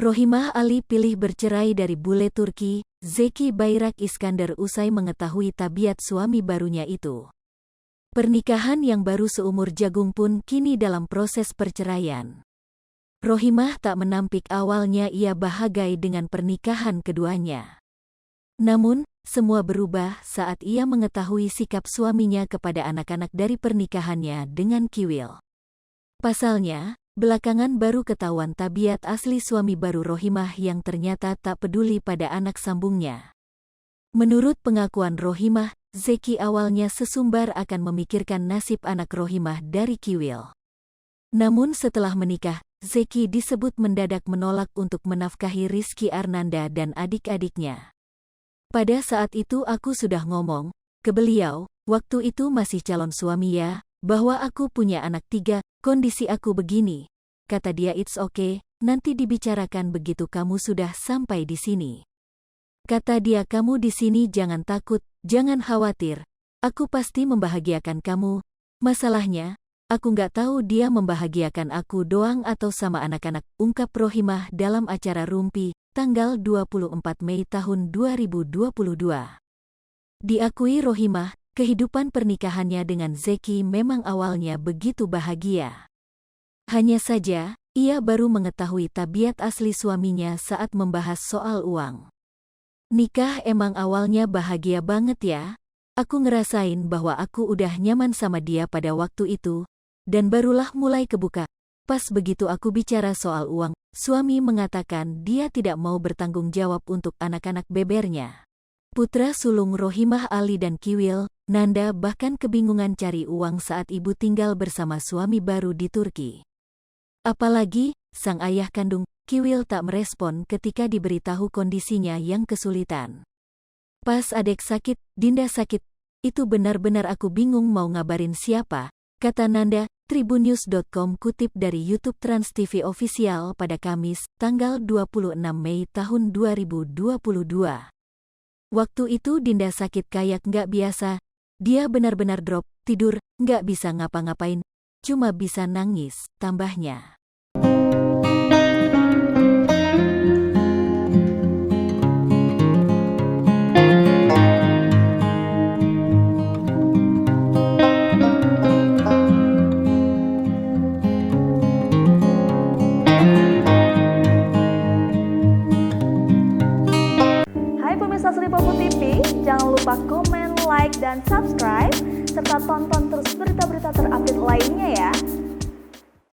Rohimah Ali pilih bercerai dari bule Turki, Zeki Bayrak Iskandar usai mengetahui tabiat suami barunya itu. Pernikahan yang baru seumur jagung pun kini dalam proses perceraian. Rohimah tak menampik awalnya ia bahagia dengan pernikahan keduanya. Namun, semua berubah saat ia mengetahui sikap suaminya kepada anak-anak dari pernikahannya dengan Kiwil. Pasalnya, belakangan baru ketahuan tabiat asli suami baru Rohimah yang ternyata tak peduli pada anak sambungnya. Menurut pengakuan Rohimah, Zeki awalnya sesumbar akan memikirkan nasib anak Rohimah dari Kiwil. Namun setelah menikah, Zeki disebut mendadak menolak untuk menafkahi Rizky Arnanda dan adik-adiknya. Pada saat itu aku sudah ngomong ke beliau, waktu itu masih calon suami ya, bahwa aku punya anak 3, kondisi aku begini. Kata dia it's okay, nanti dibicarakan begitu kamu sudah sampai di sini. Kata dia kamu di sini jangan takut, jangan khawatir. Aku pasti membahagiakan kamu. Masalahnya, aku nggak tahu dia membahagiakan aku doang atau sama anak-anak, ungkap Rohimah dalam acara Rumpi, tanggal 24 Mei tahun 2022. Diakui Rohimah, kehidupan pernikahannya dengan Zeki memang awalnya begitu bahagia. Hanya saja, ia baru mengetahui tabiat asli suaminya saat membahas soal uang. Nikah emang awalnya bahagia banget ya. Aku ngerasain bahwa aku udah nyaman sama dia pada waktu itu, dan barulah mulai kebuka. Pas begitu aku bicara soal uang, suami mengatakan dia tidak mau bertanggung jawab untuk anak-anak bebernya. Putra sulung Rohimah Ali dan Kiwil, Nanda bahkan kebingungan cari uang saat ibu tinggal bersama suami baru di Turki. Apalagi, sang ayah kandung, Kiwil tak merespon ketika diberitahu kondisinya yang kesulitan. Pas adek sakit, Dinda sakit, itu benar-benar aku bingung mau ngabarin siapa, kata Nanda, Tribunnews.com kutip dari YouTube Trans TV Official pada Kamis, tanggal 26 Mei tahun 2022. Waktu itu Dinda sakit kayak nggak biasa, dia benar-benar drop, tidur, nggak bisa ngapa-ngapain, cuma bisa nangis, tambahnya. Hai pemirsa Sri Popo TV, jangan lupa komen, like, dan subscribe, serta tonton terus berita-berita terupdate lainnya ya.